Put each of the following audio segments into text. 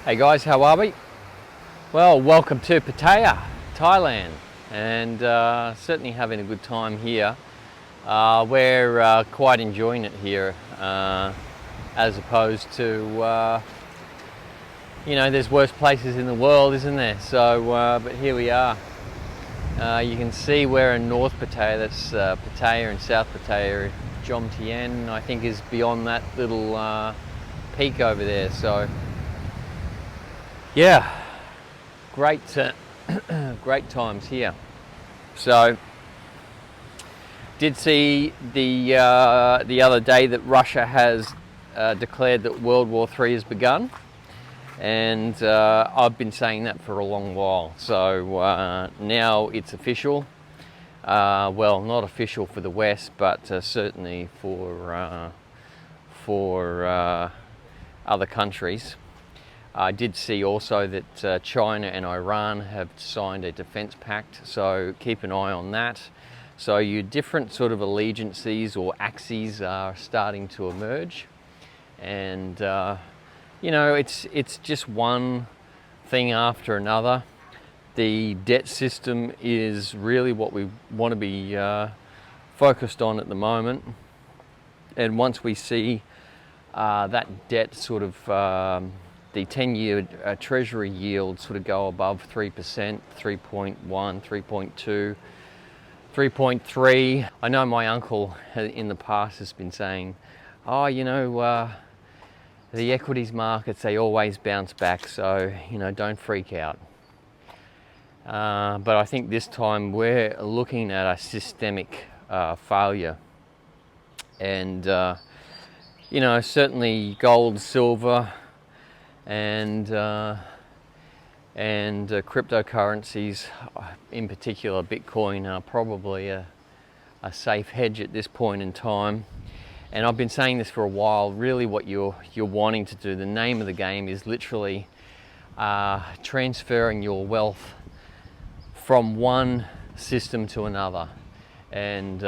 Hey guys, how are we? Well, welcome to Pattaya, Thailand, and certainly having a good time here. We're quite enjoying it here, as opposed to, there's worse places in the world, isn't there? So, but here we are. You can see we're in North Pattaya, that's Pattaya, and South Pattaya. Jom Tien, I think, is beyond that little peak over there. So, yeah, great, great times here. So, did see the other day that Russia has declared that World War III has begun, and I've been saying that for a long while. So now it's official. Well, not official for the West, but certainly for other countries. I did see also that China and Iran have signed a defense pact, so keep an eye on that. So your different sort of allegiances or axes are starting to emerge, and it's just one thing after another. The debt system is really what we want to be focused on at the moment, and once we see that debt sort of the 10-year Treasury yield sort of go above 3%, 3.1, 3.2, 3.3. I know my uncle in the past has been saying, the equities markets, they always bounce back, so, don't freak out. But I think this time we're looking at a systemic failure. And, certainly gold, silver, and cryptocurrencies, in particular Bitcoin, are probably a safe hedge at this point in time. And I've been saying this for a while. Really, what you're wanting to do, the name of the game, is literally transferring your wealth from one system to another, and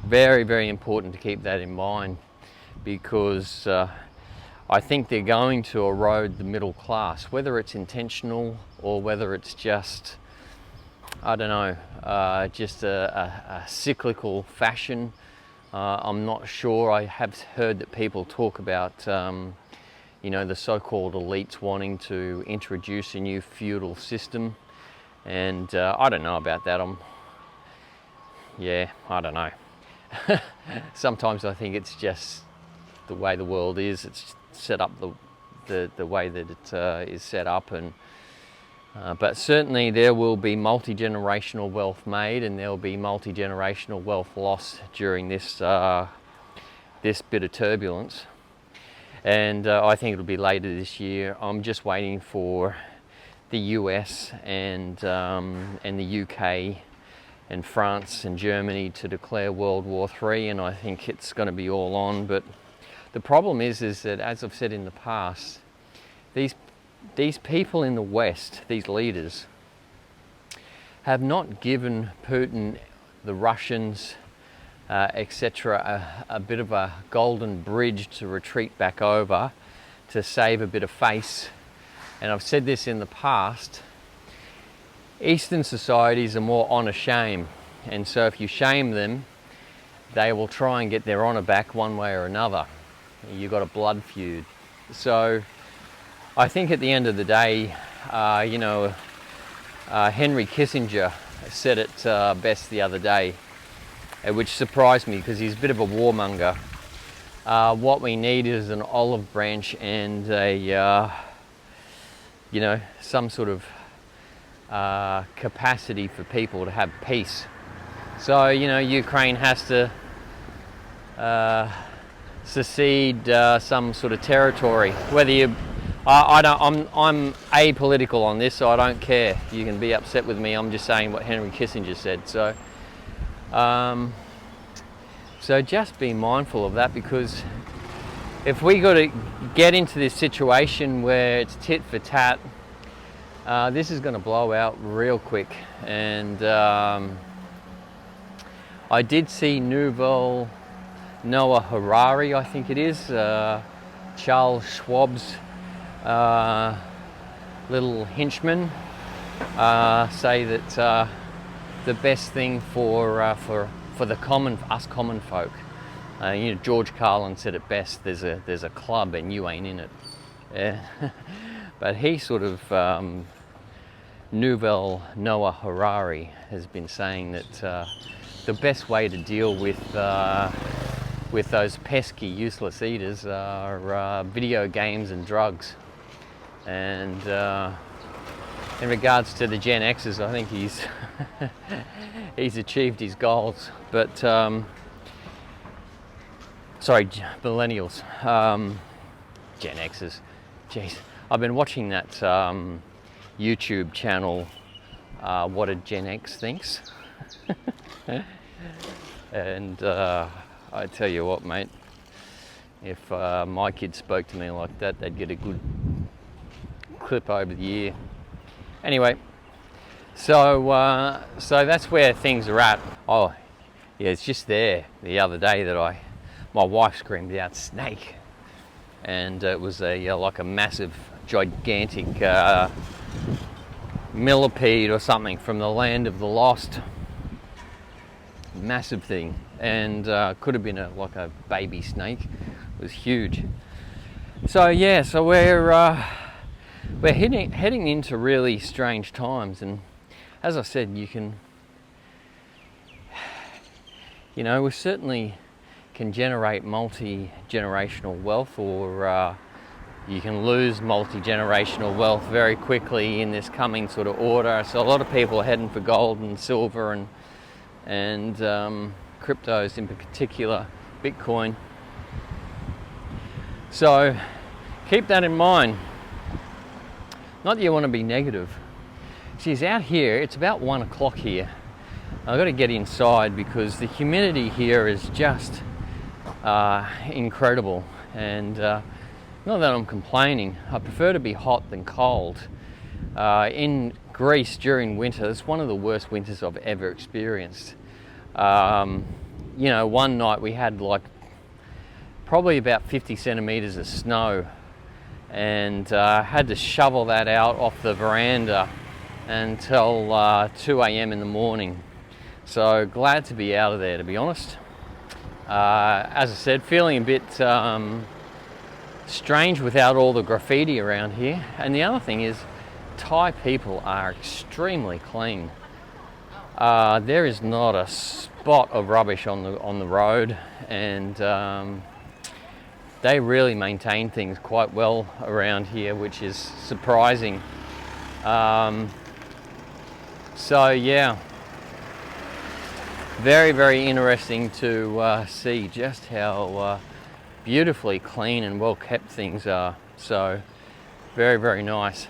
very, very important to keep that in mind, because I think they're going to erode the middle class, whether it's intentional or whether it's just, just a cyclical fashion. I'm not sure. I have heard that people talk about, the so-called elites wanting to introduce a new feudal system, and I don't know about that. I don't know. Sometimes I think it's just the way the world is. It's set up the way that it is set up, and but certainly there will be multi-generational wealth made, and there will be multi-generational wealth lost during this bit of turbulence. And I think it'll be later this year. I'm just waiting for the US and the UK and France and Germany to declare World War III, and I think it's going to be all on. But the problem is that, as I've said in the past, these people in the West, these leaders, have not given Putin, the Russians, etc., a bit of a golden bridge to retreat back over to save a bit of face. And I've said this in the past, Eastern societies are more honour shame, and so if you shame them, they will try and get their honour back one way or another. You've got a blood feud. So I think at the end of the day, Henry Kissinger said it best the other day, which surprised me because he's a bit of a warmonger. What we need is an olive branch and some sort of capacity for people to have peace. So, Ukraine has to secede some sort of territory. Whether I'm apolitical on this, so I don't care. You can be upset with me. I'm just saying what Henry Kissinger said. So just be mindful of that, because if we got to get into this situation where it's tit for tat, this is going to blow out real quick. And I did see Noah Harari, I think it is, Charles Schwab's little henchmen say that the best thing for the common folk, you know, George Carlin said it best. There's a club and you ain't in it. But he sort of Nouvelle Noah Harari has been saying that the best way to deal with those pesky, useless eaters are video games and drugs. And in regards to the Gen Xers, I think he's he's achieved his goals. But sorry, millennials, Gen Xers. Jeez, I've been watching that YouTube channel. What a Gen X thinks. And I tell you what, mate, if my kids spoke to me like that, they'd get a good clip over the year. Anyway, so that's where things are at. Oh, yeah, it's just there the other day that my wife screamed out snake, and it was like a massive, gigantic millipede or something from the land of the lost. Massive thing, and could have been like a baby snake. It was huge. So yeah, so we're heading into really strange times, and as I said, you know, we certainly can generate multi-generational wealth, or you can lose multi-generational wealth very quickly in this coming sort of order. So a lot of people are heading for gold and silver and cryptos, in particular Bitcoin. So keep that in mind. Not that you want to be negative. She's out here, it's about 1 o'clock here. I've got to get inside because the humidity here is just incredible. And not that I'm complaining, I prefer to be hot than cold. In Greece during winter, it's one of the worst winters I've ever experienced. You know, one night we had like probably about 50 centimeters of snow, and had to shovel that out off the veranda until 2 a.m. in the morning. So glad to be out of there, to be honest. As I said, feeling a bit strange without all the graffiti around here. And the other thing is, Thai people are extremely clean. There is not a spot of rubbish on the road, and they really maintain things quite well around here, which is surprising. So yeah, very, very interesting to see just how beautifully clean and well kept things are. So very, very nice.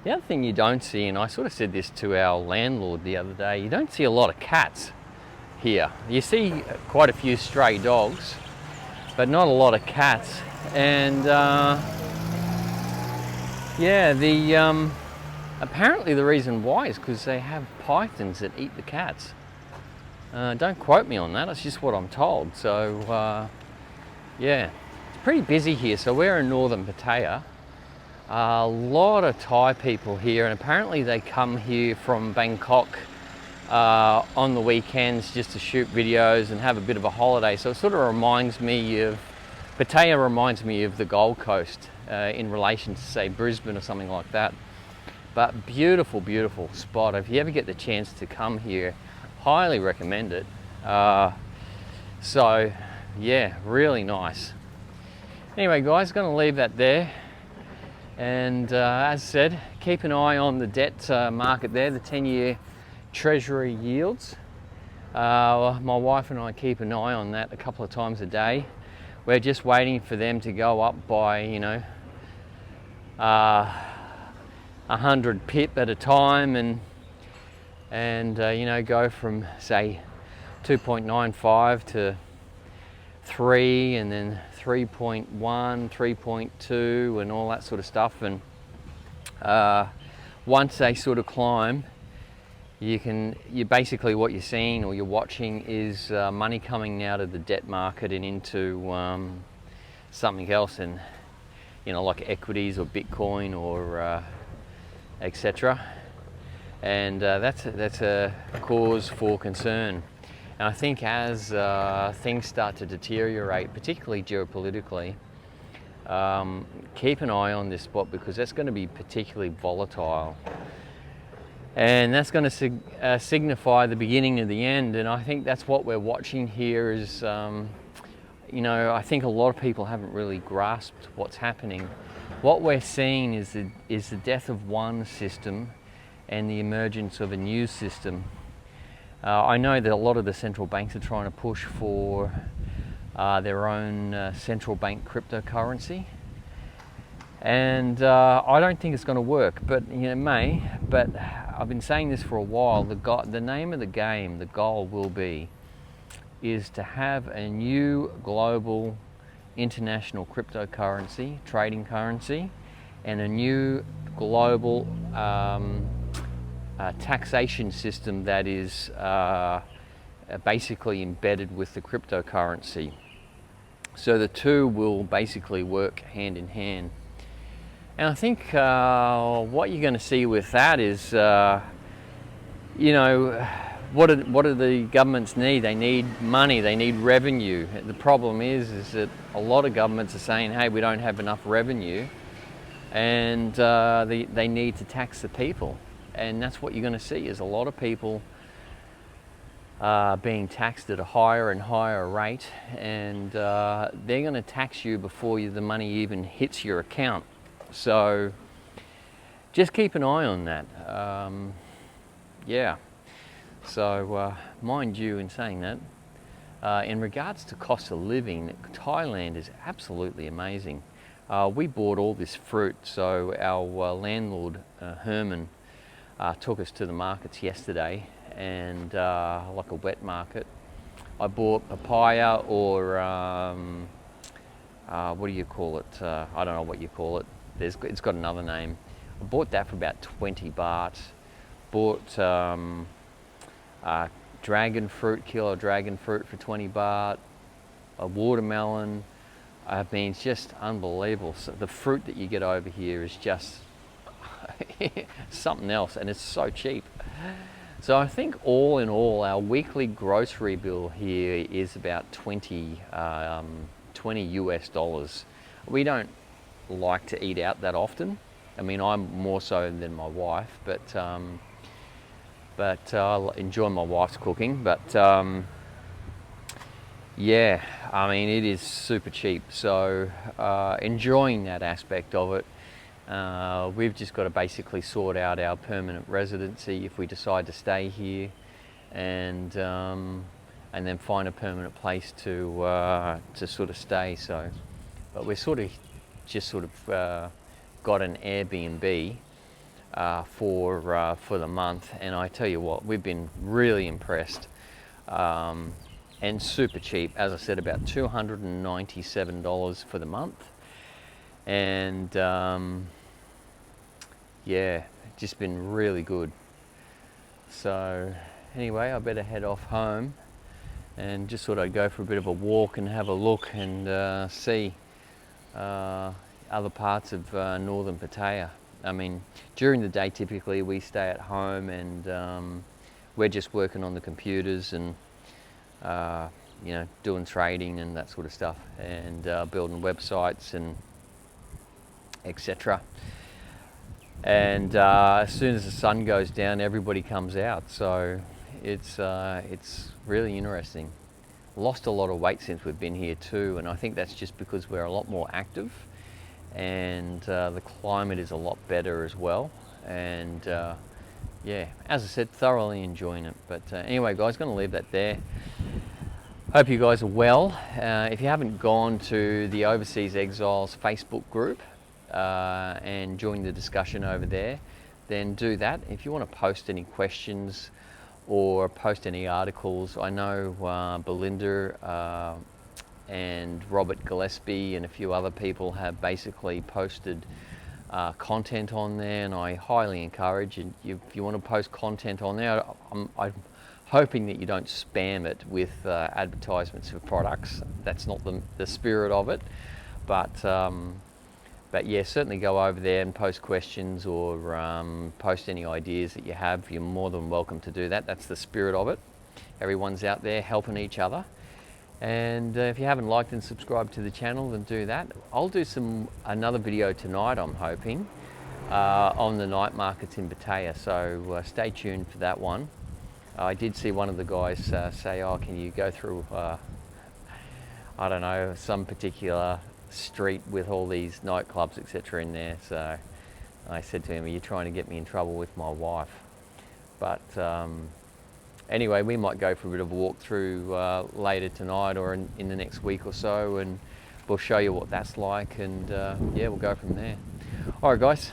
The other thing you don't see, and I sort of said this to our landlord the other day, you don't see a lot of cats here. You see quite a few stray dogs, but not a lot of cats. And yeah, apparently the reason why is because they have pythons that eat the cats. Don't quote me on that, it's just what I'm told. So yeah, it's pretty busy here. So we're in northern Pattaya. A lot of Thai people here, and apparently they come here from Bangkok on the weekends just to shoot videos and have a bit of a holiday. So it sort of reminds me of, Pattaya reminds me of the Gold Coast in relation to, say, Brisbane or something like that. But beautiful, beautiful spot. If you ever get the chance to come here, highly recommend it. So yeah, really nice. Anyway guys, going to leave that there. And as I said, keep an eye on the debt market there, the 10-year Treasury yields. My wife and I keep an eye on that a couple of times a day. We're just waiting for them to go up by, you know, 100 pip at a time, and you know, go from say 2.95 to 3, and then 3.1, 3.2, and all that sort of stuff. And once they sort of climb, you basically, what you're seeing or you're watching is money coming out of the debt market and into something else. And like equities or Bitcoin or etc. And that's a cause for concern. And I think as things start to deteriorate, particularly geopolitically, keep an eye on this spot, because that's going to be particularly volatile. And that's going to signify the beginning of the end. And I think that's what we're watching here is, I think a lot of people haven't really grasped what's happening. What we're seeing is the death of one system and the emergence of a new system. I know that a lot of the central banks are trying to push for their own central bank cryptocurrency, and I don't think it's going to work, but it may. But I've been saying this for a while. The name of the game, the goal will be, is to have a new global international cryptocurrency, trading currency, and a new global taxation system that is basically embedded with the cryptocurrency. So the two will basically work hand in hand. And I think what you're going to see with that is, what do the governments need? They need money, they need revenue. The problem is that a lot of governments are saying, hey, we don't have enough revenue, and they need to tax the people. And that's what you're going to see, is a lot of people being taxed at a higher and higher rate, and they're going to tax you before the money even hits your account. So just keep an eye on that. So mind you, in saying that, in regards to cost of living, Thailand is absolutely amazing. We bought all this fruit, so our landlord, Herman, took us to the markets yesterday, and like a wet market. I bought papaya, or what do you call it? I don't know what you call it. It's got another name. I bought that for about 20 baht. Bought dragon fruit, kilo dragon fruit for 20 baht. A watermelon. I mean, it's just unbelievable. So the fruit that you get over here is just something else, and it's so cheap. So I think all in all, our weekly grocery bill here is about $20 US. We don't like to eat out that often. I mean, I'm more so than my wife, but I enjoy my wife's cooking. But yeah, I mean, it is super cheap. So enjoying that aspect of it. We've just got to basically sort out our permanent residency if we decide to stay here, and then find a permanent place to sort of stay. So, but we're sort of got an Airbnb for the month, and I tell you what, we've been really impressed, and super cheap. As I said, about $297 for the month, and yeah, just been really good. So anyway, I better head off home, and just thought I'd go for a bit of a walk and have a look and see other parts of northern Pattaya. I mean, during the day typically we stay at home, and we're just working on the computers and doing trading and that sort of stuff, and building websites and etc. And as soon as the sun goes down, everybody comes out. So it's really interesting. Lost a lot of weight since we've been here too, and I think that's just because we're a lot more active, and the climate is a lot better as well. And yeah, as I said, thoroughly enjoying it. But anyway, guys, going to leave that there. Hope you guys are well. If you haven't gone to the Overseas Exiles Facebook group and join the discussion over there, then do that. If you want to post any questions or post any articles, I know Belinda and Robert Gillespie and a few other people have basically posted content on there, and I highly encourage, and if you want to post content on there, I'm hoping that you don't spam it with advertisements for products. That's not the spirit of it, but But yeah, certainly go over there and post questions or post any ideas that you have. You're more than welcome to do that. That's the spirit of it. Everyone's out there helping each other. And if you haven't liked and subscribed to the channel, then do that. I'll do another video tonight, I'm hoping, on the night markets in Pattaya. So stay tuned for that one. I did see one of the guys say, oh, can you go through, I don't know, some particular street with all these nightclubs, etc. in there. So I said to him, are you trying to get me in trouble with my wife? But anyway, we might go for a bit of a walk through later tonight or in the next week or so, and we'll show you what that's like, and yeah, we'll go from there. All right, guys.